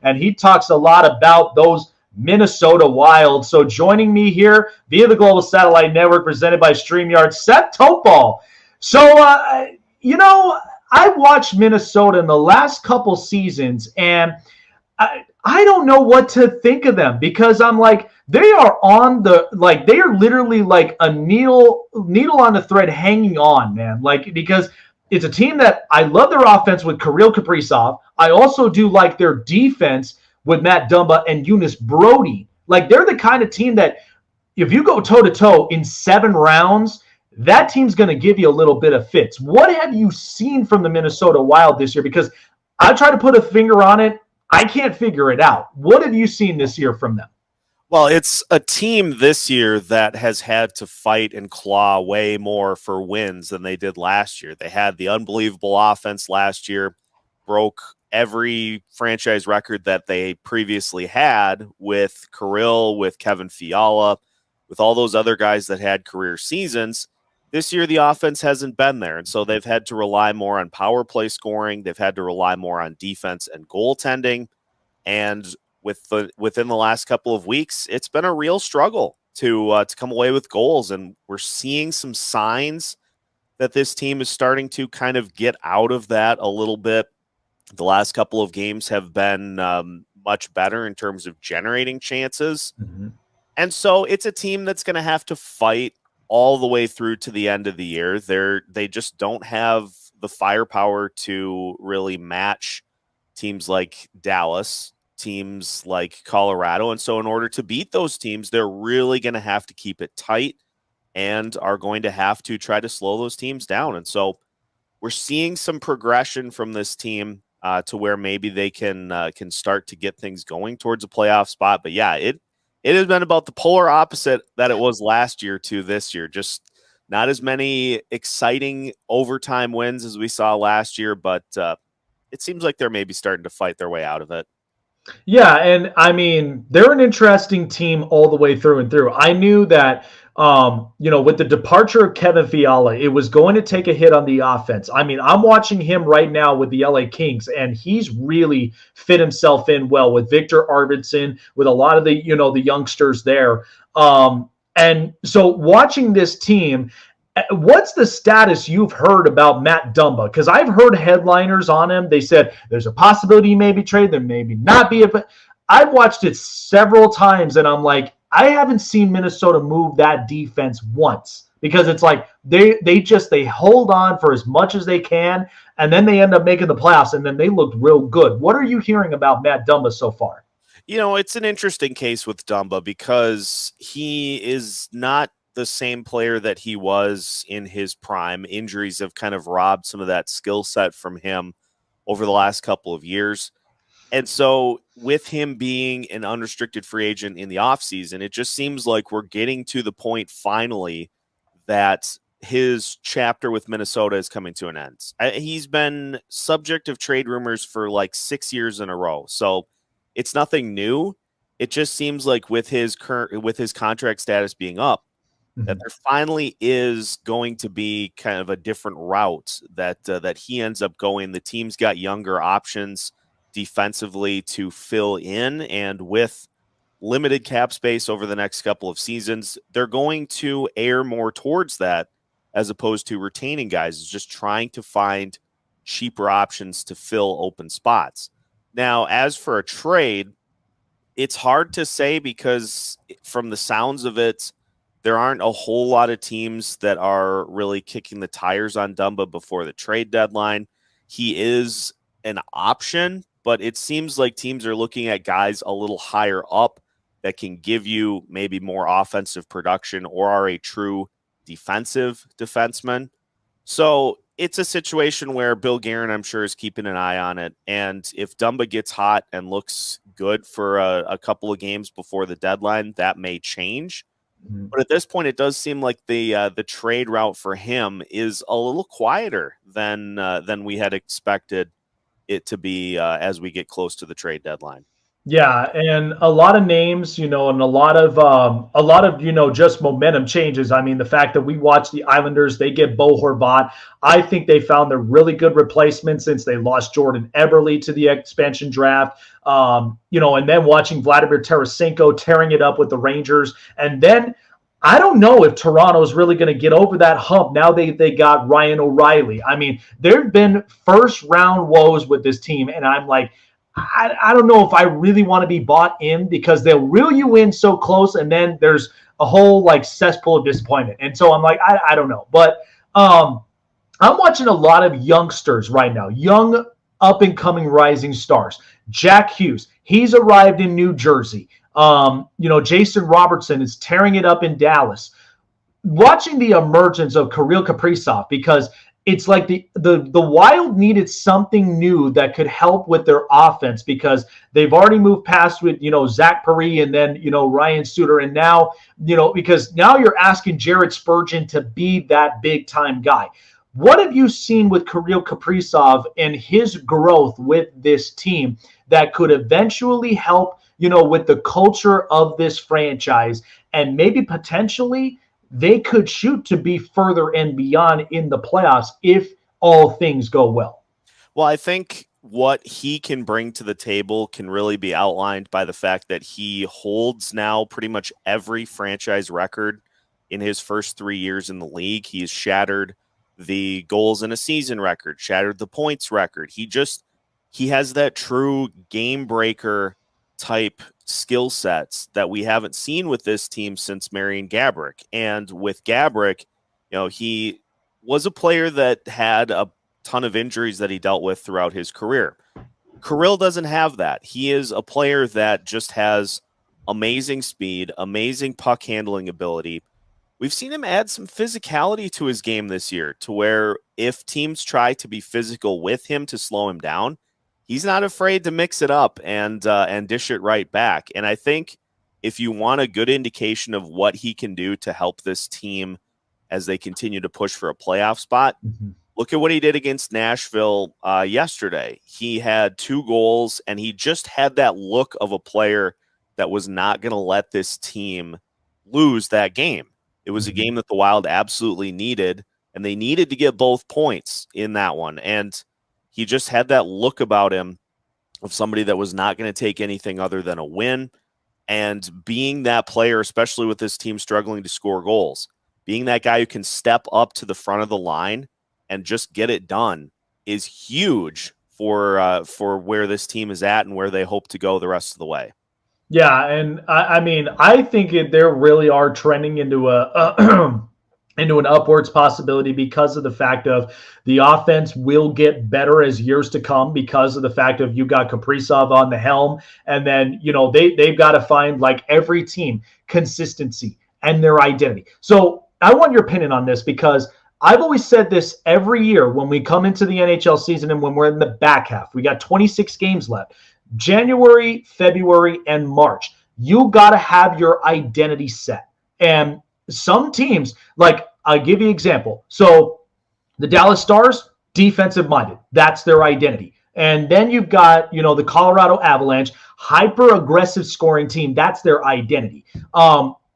and he talks a lot about those Minnesota Wild. So joining me here via the Global Satellite Network presented by StreamYard, Seth Toupal. So, I've watched Minnesota in the last couple seasons, and I don't know what to think of them because I'm like, they are they are literally like a needle on the thread hanging on, man. Like, because it's a team that I love their offense with Kirill Kaprisov. I also do like their defense with Matt Dumba and Eunice Brody. Like, they're the kind of team that if you go toe to toe in 7 rounds, that team's going to give you a little bit of fits. What have you seen from the Minnesota Wild this year? Because I try to put a finger on it. I can't figure it out. What have you seen this year from them? Well, it's a team this year that has had to fight and claw way more for wins than they did last year. They had the unbelievable offense last year, broke every franchise record that they previously had with Kirill, with Kevin Fiala, with all those other guys that had career seasons. This year, the offense hasn't been there, and so they've had to rely more on power play scoring. They've had to rely more on defense and goaltending. And within the last couple of weeks, it's been a real struggle to come away with goals. And we're seeing some signs that this team is starting to kind of get out of that a little bit. The last couple of games have been much better in terms of generating chances. Mm-hmm. And so it's a team that's going to have to fight all the way through to the end of the year. They just don't have the firepower to really match teams like Dallas, teams like Colorado. And so in order to beat those teams, they're really going to have to keep it tight and are going to have to try to slow those teams down. And so we're seeing some progression from this team to where maybe they can start to get things going towards a playoff spot. But yeah, it has been about the polar opposite that it was last year to this year. Just not as many exciting overtime wins as we saw last year, but it seems like they're maybe starting to fight their way out of it. Yeah, and I mean, they're an interesting team all the way through and through. I knew that, with the departure of Kevin Fiala, it was going to take a hit on the offense. I mean, I'm watching him right now with the LA Kings, and he's really fit himself in well with Victor Arvidsson, with a lot of the youngsters there. And so watching this team, what's the status you've heard about Matt Dumba? Because I've heard headliners on him. They said there's a possibility he may be traded, there maybe not be. But I've watched it several times, and I'm like, I haven't seen Minnesota move that defense once, because it's like they hold on for as much as they can, and then they end up making the playoffs, and then they looked real good. What are you hearing about Matt Dumba so far? It's an interesting case with Dumba because he is not the same player that he was in his prime. Injuries have kind of robbed some of that skill set from him over the last couple of years. And so with him being an unrestricted free agent in the offseason, it just seems like we're getting to the point finally that his chapter with Minnesota is coming to an end. He's been subject of trade rumors for like 6 years in a row. So it's nothing new. It just seems like with his contract status being up, that there finally is going to be kind of a different route that he ends up going. The team's got younger options defensively to fill in, and with limited cap space over the next couple of seasons, they're going to err more towards that as opposed to retaining guys. It's just trying to find cheaper options to fill open spots. Now, as for a trade, it's hard to say because from the sounds of it, there aren't a whole lot of teams that are really kicking the tires on Dumba before the trade deadline. He is an option, but it seems like teams are looking at guys a little higher up that can give you maybe more offensive production or are a true defensive defenseman. So it's a situation where Bill Guerin, I'm sure, is keeping an eye on it. And if Dumba gets hot and looks good for a couple of games before the deadline, that may change. But at this point, it does seem like the trade route for him is a little quieter than we had expected it to be as we get close to the trade deadline. Yeah, and a lot of names, and a lot of just momentum changes. I mean, the fact that we watch the Islanders, they get Bo Horvat. I think they found a really good replacement since they lost Jordan Eberle to the expansion draft. And then watching Vladimir Tarasenko tearing it up with the Rangers, and then I don't know if Toronto's really going to get over that hump. Now they got Ryan O'Reilly. I mean, there've been first round woes with this team, and I'm like, I don't know if I really want to be bought in because they'll reel you in so close, and then there's a whole like cesspool of disappointment. And so I'm like, I don't know. But I'm watching a lot of youngsters right now, young up and coming rising stars. Jack Hughes, he's arrived in New Jersey. Jason Robertson is tearing it up in Dallas. Watching the emergence of Kirill Kaprisov, because it's like the Wild needed something new that could help with their offense, because they've already moved past with Zach Paris and then Ryan Suter, and now because now you're asking Jared Spurgeon to be that big time guy. What have you seen with Kirill Kaprizov and his growth with this team that could eventually help with the culture of this franchise, and maybe potentially they could shoot to be further and beyond in the playoffs if all things go well? Well, I think what he can bring to the table can really be outlined by the fact that he holds now pretty much every franchise record in his first 3 years in the league. He's shattered the goals in a season record, shattered the points record. He has that true game breaker type skill sets that we haven't seen with this team since Marian Gaborik. And with Gaborik, he was a player that had a ton of injuries that he dealt with throughout his career. Kirill doesn't have that. He is a player that just has amazing speed, amazing puck handling ability. We've seen him add some physicality to his game this year, to where if teams try to be physical with him to slow him down, he's not afraid to mix it up and dish it right back. And I think if you want a good indication of what he can do to help this team as they continue to push for a playoff spot, look at what he did against Nashville yesterday. He had 2 goals, and he just had that look of a player that was not going to let this team lose that game. It was a game that the Wild absolutely needed, and they needed to get both points in that one. And he just had that look about him of somebody that was not going to take anything other than a win. And being that player, especially with this team struggling to score goals, being that guy who can step up to the front of the line and just get it done is huge for where this team is at and where they hope to go the rest of the way. Yeah, and I mean, I think they really are trending into into an upwards possibility because of the fact of the offense will get better as years to come, because of the fact of you got Kaprizov on the helm, and then they've got to find, like every team, consistency and their identity. So I want your opinion on this, because I've always said this every year when we come into the NHL season and when we're in the back half. We got 26 games left. January, February, and March. You got to have your identity set. And some teams, like I'll give you an example. So the Dallas Stars, defensive minded. That's their identity. And then you've got, the Colorado Avalanche, hyper aggressive scoring team. That's their identity.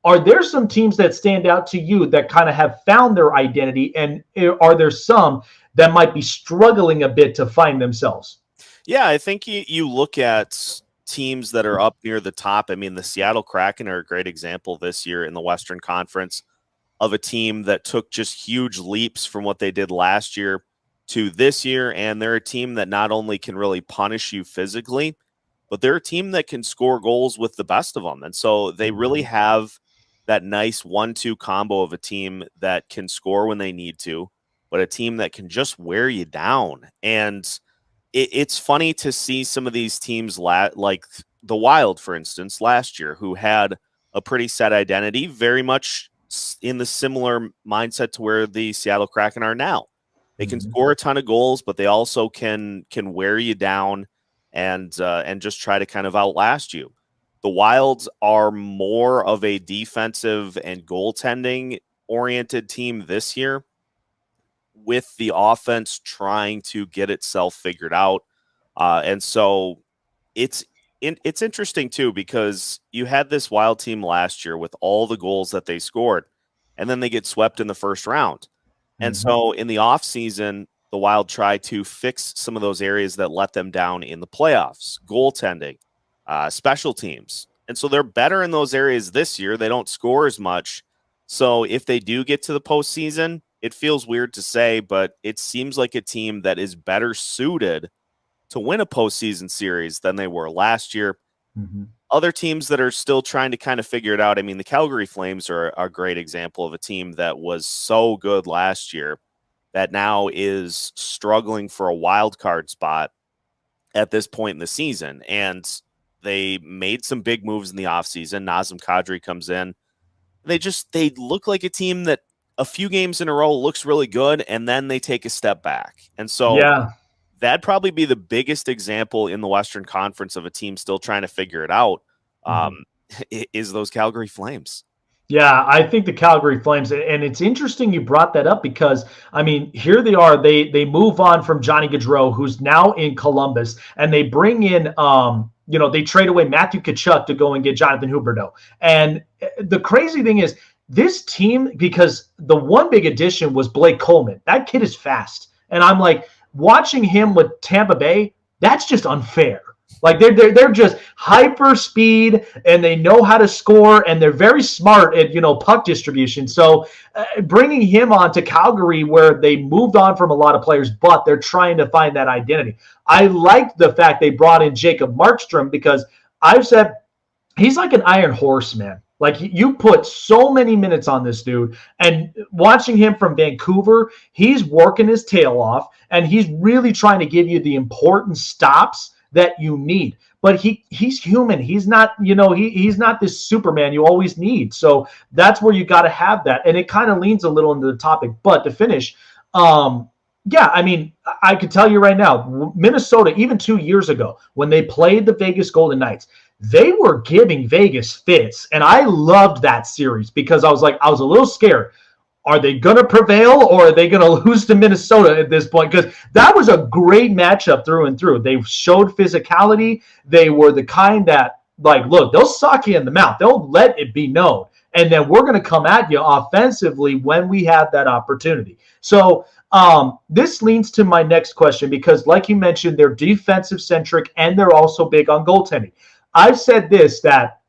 Are there some teams that stand out to you that kind of have found their identity? And are there some that might be struggling a bit to find themselves? Yeah, I think you look at teams that are up near the top. I mean, the Seattle Kraken are a great example this year in the Western Conference of a team that took just huge leaps from what they did last year to this year. And they're a team that not only can really punish you physically, but they're a team that can score goals with the best of them. And so they really have that nice 1-2 combo of a team that can score when they need to, but a team that can just wear you down. And it's funny to see some of these teams like the Wild, for instance, last year, who had a pretty set identity, very much in the similar mindset to where the Seattle Kraken are now. They can score a ton of goals, but they also can wear you down and just try to kind of outlast you. The Wilds are more of a defensive and goaltending oriented team this year, with the offense trying to get itself figured out. And so it's It's interesting too, because you had this Wild team last year with all the goals that they scored, and then they get swept in the first round. And Mhm. so in the offseason, the Wild try to fix some of those areas that let them down in the playoffs, goaltending, special teams. And so they're better in those areas this year. They don't score as much. So if they do get to the postseason, it feels weird to say, but it seems like a team that is better suited to win a postseason series than they were last year. Mhm. Other teams that are still trying to kind of figure it out. I mean, the Calgary Flames are a great example of a team that was so good last year that now is struggling for a wild card spot at this point in the season. And they made some big moves in the offseason. Nazem Kadri comes in. They look like a team that a few games in a row looks really good, and then they take a step back. And so Yeah. that'd probably be the biggest example in the Western Conference of a team still trying to figure it out, Mhm. is those Calgary Flames. Yeah, I think the Calgary Flames, and it's interesting you brought that up because I mean, here they are. They move on from Johnny Gaudreau, who's now in Columbus, and they bring in they trade away Matthew Tkachuk to go and get Jonathan Huberdeau. And the crazy thing is, this team, because the one big addition was Blake Coleman. That kid is fast, and I'm like watching him with Tampa Bay. That's just unfair. Like they're just hyper speed and they know how to score and they're very smart at puck distribution. So bringing him on to Calgary, where they moved on from a lot of players, but they're trying to find that identity. I like the fact they brought in Jacob Markstrom because I've said he's like an iron horse, man. Like you put so many minutes on this dude, and watching him from Vancouver, he's working his tail off, and he's really trying to give you the important stops that you need. But he's human. He's not, he's not this Superman you always need. So that's where you got to have that. And it kind of leans a little into the topic. But to finish, yeah, I mean, I could tell you right now, Minnesota, even 2 years ago, when they played the Vegas Golden Knights, they were giving Vegas fits. And I loved that series because I was a little scared. Are they going to prevail or are they going to lose to Minnesota at this point? Because that was a great matchup through and through. They showed physicality. They were the kind that, like, look, they'll sock you in the mouth. They'll let it be known. And then we're going to come at you offensively when we have that opportunity. So this leads to my next question because, like you mentioned, they're defensive centric and they're also big on goaltending. I've said this, that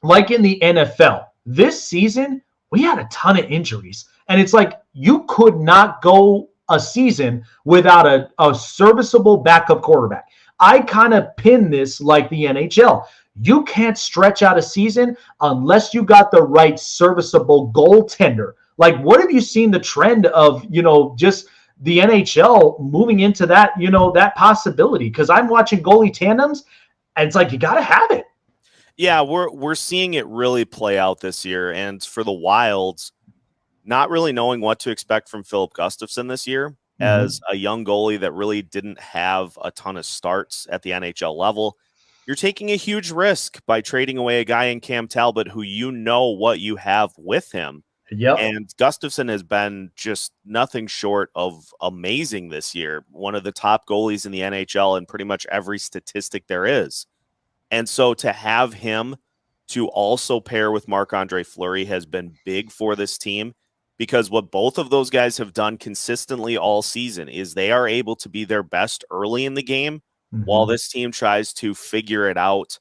like in the NFL, this season, we had a ton of injuries. And it's like you could not go a season without a serviceable backup quarterback. I kind of pin this like the NHL. You can't stretch out a season unless you got the right serviceable goaltender. Like, what have you seen the trend of, just the NHL moving into that, that possibility? Because I'm watching goalie tandems, and it's like you got to have it. Yeah, we're seeing it really play out this year, and for the Wilds, not really knowing what to expect from Philip Gustafson this year as a young goalie that really didn't have a ton of starts at the NHL level. You're taking a huge risk by trading away a guy in Cam Talbot who what you have with him. Yep. And Gustafson has been just nothing short of amazing this year. One of the top goalies in the NHL in pretty much every statistic there is. And so to have him to also pair with Marc-Andre Fleury has been big for this team, because what both of those guys have done consistently all season is they are able to be their best early in the game while this team tries to figure it out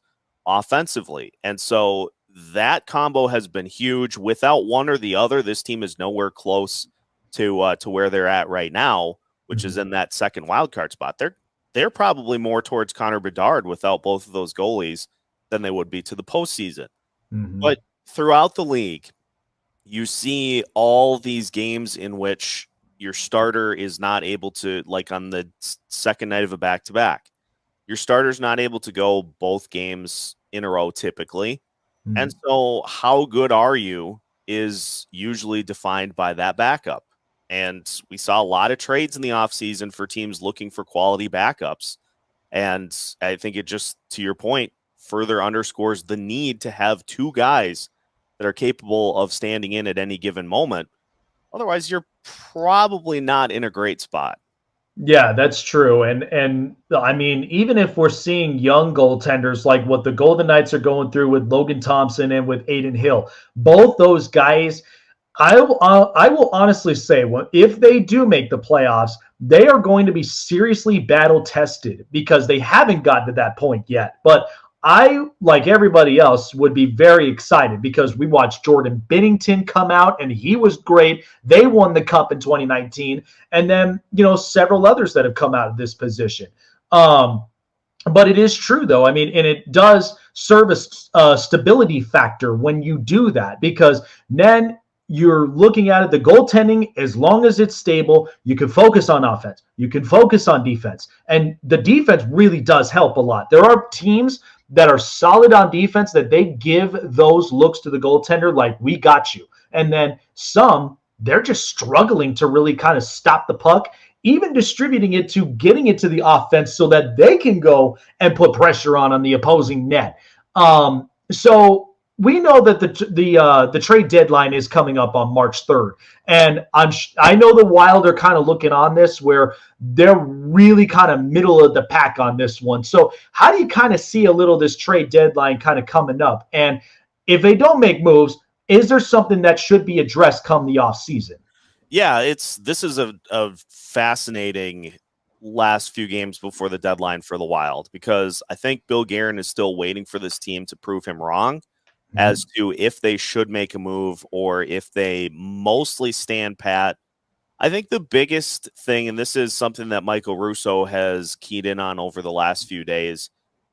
offensively. And so that combo has been huge. Without one or the other, this team is nowhere close to where they're at right now, which is in that second wild card spot. They're probably more towards Connor Bedard without both of those goalies than they would be to the postseason. But throughout the league, you see all these games in which your starter is not able to, like on the second night of a back-to-back, your starter's not able to go both games in a row typically. And so how good are you is usually defined by that backup. And we saw a lot of trades in the offseason for teams looking for quality backups. And I think it just, to your point, further underscores the need to have two guys that are capable of standing in at any given moment. Otherwise, you're probably not in a great spot. Yeah, that's true. And I mean, even if we're seeing young goaltenders like what the Golden Knights are going through with Logan Thompson and with Aiden Hill, both those guys, I will honestly say, if they do make the playoffs, they are going to be seriously battle tested because they haven't gotten to that point yet. But I, like everybody else, would be very excited because we watched Jordan Binnington come out and he was great. They won the cup in 2019, and then several others that have come out of this position. But it is true, though. I mean, and it does serve a stability factor when you do that because then you're looking at it, the goaltending, as long as it's stable, you can focus on offense. You can focus on defense. And the defense really does help a lot. There are teams that are solid on defense that they give those looks to the goaltender like, we got you. And then some, they're just struggling to really kind of stop the puck, even distributing it to getting it to the offense so that they can go and put pressure on the opposing net. So we know that the trade deadline is coming up on March 3rd, and I know the Wild are kind of looking on this where they're really kind of middle of the pack on this one. So how do you kind of see a little this trade deadline kind of coming up? And if they don't make moves, is there something that should be addressed come the off season? Yeah, this is a fascinating last few games before the deadline for the Wild because I think Bill Guerin is still waiting for this team to prove him wrong as to if they should make a move or if they mostly stand pat. I think the biggest thing, and this is something that Michael Russo has keyed in on over the last few days,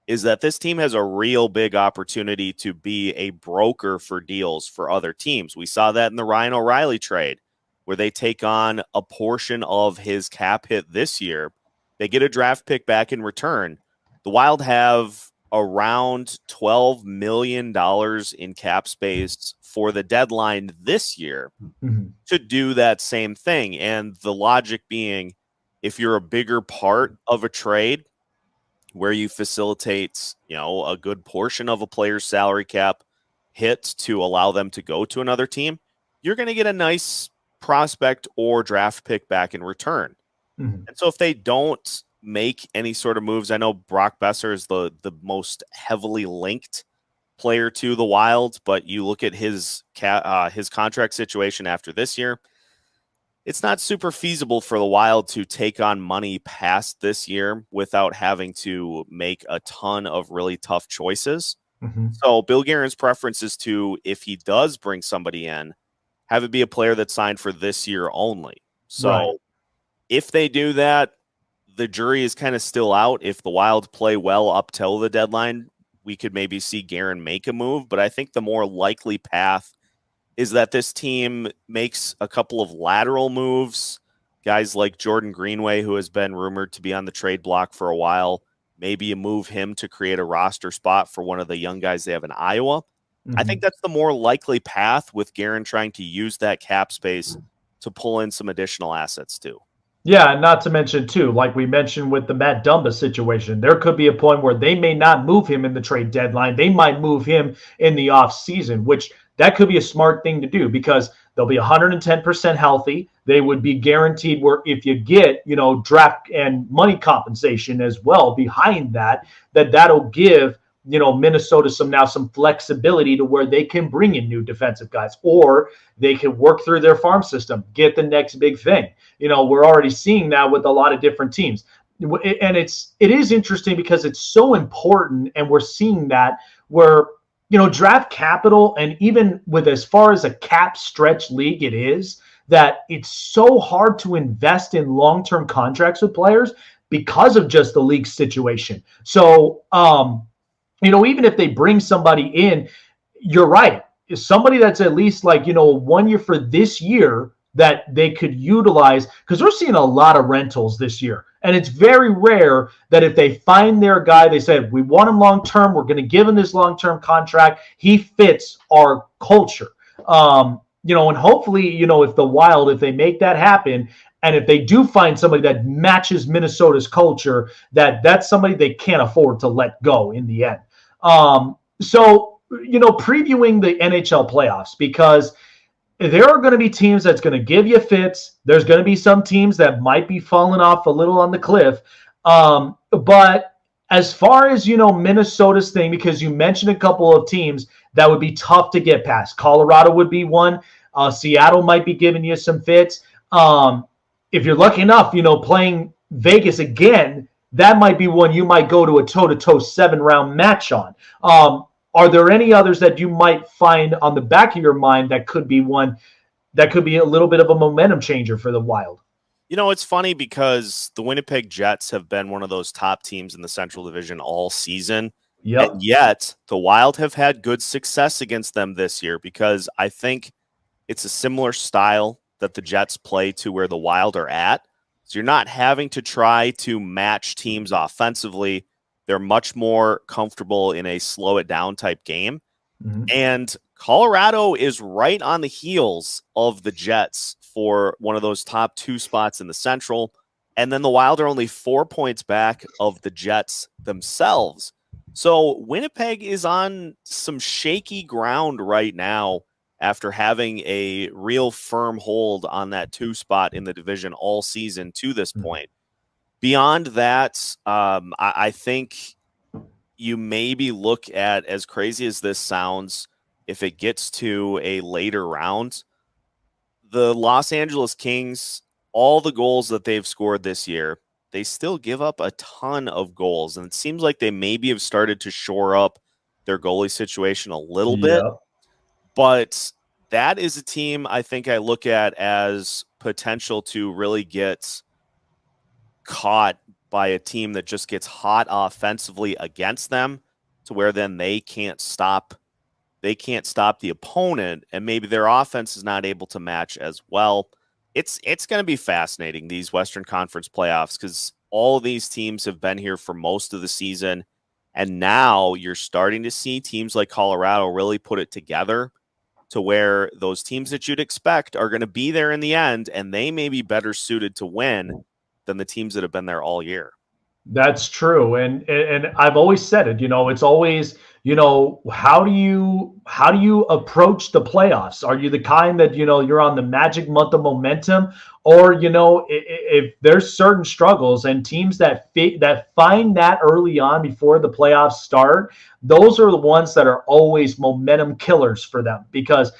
is that this team has a real big opportunity to be a broker for deals for other teams. We saw that in the Ryan O'Reilly trade, where they take on a portion of his cap hit this year. They get a draft pick back in return. The Wild have around $12 million in cap space for the deadline this year to do that same thing. And the logic being, if you're a bigger part of a trade where you facilitate, a good portion of a player's salary cap hit to allow them to go to another team, you're going to get a nice prospect or draft pick back in return. And so if they don't make any sort of moves, I know Brock Besser is the most heavily linked player to the Wild, but you look at his contract situation after this year, it's not super feasible for the Wild to take on money past this year without having to make a ton of really tough choices. So Bill Guerin's preference is to, if he does bring somebody in, have it be a player that's signed for this year only. So if they do that, the jury is kind of still out. If the Wild play well up till the deadline, we could maybe see Guerin make a move. But I think the more likely path is that this team makes a couple of lateral moves. Guys like Jordan Greenway, who has been rumored to be on the trade block for a while, maybe you move him to create a roster spot for one of the young guys they have in Iowa. I think that's the more likely path, with Guerin trying to use that cap space to pull in some additional assets too. Yeah, and not to mention, too, like we mentioned with the Matt Dumba situation, there could be a point where they may not move him in the trade deadline. They might move him in the offseason, which that could be a smart thing to do because they'll be 110% healthy. They would be guaranteed where if you get, draft and money compensation as well behind that, that'll give Minnesota some flexibility to where they can bring in new defensive guys, or they can work through their farm system, get the next big thing. We're already seeing that with a lot of different teams. And it is interesting because it's so important. And we're seeing that where, draft capital, and even with as far as a cap stretch league it is, that it's so hard to invest in long-term contracts with players because of just the league situation. So, even if they bring somebody in, you're right. Somebody that's at least 1 year for this year that they could utilize, because we're seeing a lot of rentals this year. And it's very rare that if they find their guy, they said, we want him long-term, we're going to give him this long-term contract. He fits our culture. And hopefully, if the Wild, if they make that happen, and if they do find somebody that matches Minnesota's culture, that's somebody they can't afford to let go in the end. So, previewing the NHL playoffs, because there are going to be teams that's going to give you fits. There's going to be some teams that might be falling off a little on the cliff. But as far as, Minnesota's thing, because you mentioned a couple of teams that would be tough to get past. Colorado would be one. Seattle might be giving you some fits. If you're lucky enough, playing Vegas again, that might be one you might go to a toe-to-toe 7-round match on. Are there any others that you might find on the back of your mind that could be one that could be a little bit of a momentum changer for the Wild? It's funny because the Winnipeg Jets have been one of those top teams in the Central Division all season. Yep. And yet the Wild have had good success against them this year because I think it's a similar style that the Jets play to where the Wild are at. So you're not having to try to match teams offensively. They're much more comfortable in a slow it down type game. Mm-hmm. And Colorado is right on the heels of the Jets for one of those top 2 spots in the Central. And then the Wild are only 4 points back of the Jets themselves. So Winnipeg is on some shaky ground right now after having a real firm hold on that 2 spot in the division all season to this point. Beyond that, I think you maybe look at, as crazy as this sounds, if it gets to a later round, the Los Angeles Kings, all the goals that they've scored this year, they still give up a ton of goals. And it seems like they maybe have started to shore up their goalie situation a little bit. But that is a team I think I look at as potential to really get caught by a team that just gets hot offensively against them to where then they can't stop the opponent, and maybe their offense is not able to match as well. It's going to be fascinating, these Western Conference playoffs, because all of these teams have been here for most of the season, and now you're starting to see teams like Colorado really put it together to where those teams that you'd expect are going to be there in the end, and they may be better suited to win than the teams that have been there all year. That's true. And I've always said it, it's always, how do you approach the playoffs? Are you the kind that, you're on the magic month of momentum, or, if there's certain struggles and teams that find that early on before the playoffs start, those are the ones that are always momentum killers for them, because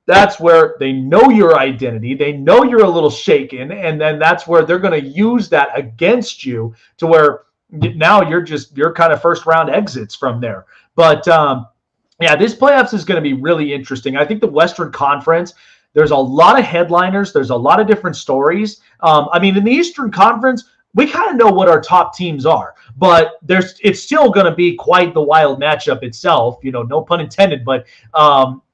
that's where they know your identity. They know you're a little shaken. And then that's where they're going to use that against you to where now you're kind of first round exits from there. But this playoffs is going to be really interesting. I think the Western Conference, there's a lot of headliners. There's a lot of different stories. In the Eastern Conference, we kind of know what our top teams are, but it's still going to be quite the wild matchup itself, no pun intended, but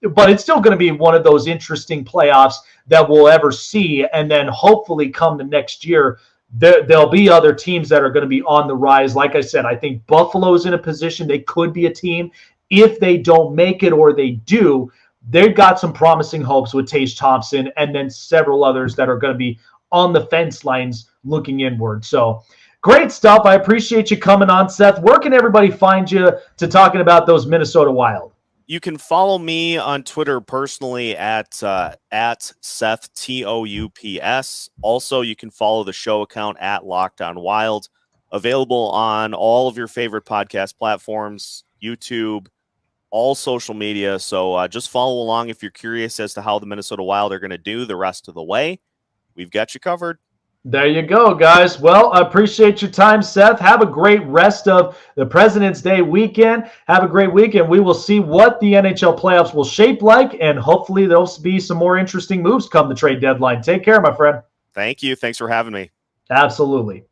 it's still going to be one of those interesting playoffs that we'll ever see. And then hopefully come the next year, there'll be other teams that are going to be on the rise. Like I said, I think Buffalo's in a position they could be a team. If they don't make it or they do, they've got some promising hopes with Tage Thompson, and then several others that are going to be on the fence lines looking inward. So great stuff. I appreciate you coming on, Seth. Where can everybody find you to talking about those Minnesota Wild? You can follow me on Twitter personally at Seth Toups. Also, you can follow the show account at Locked On Wild, available on all of your favorite podcast platforms, YouTube, all social media. So just follow along if you're curious as to how the Minnesota Wild are going to do the rest of the way. We've got you covered. There you go, guys. Well, I appreciate your time, Seth. Have a great rest of the President's Day weekend. Have a great weekend. We will see what the NHL playoffs will shape like, and hopefully there'll be some more interesting moves come the trade deadline. Take care, my friend. Thank you. Thanks for having me. Absolutely.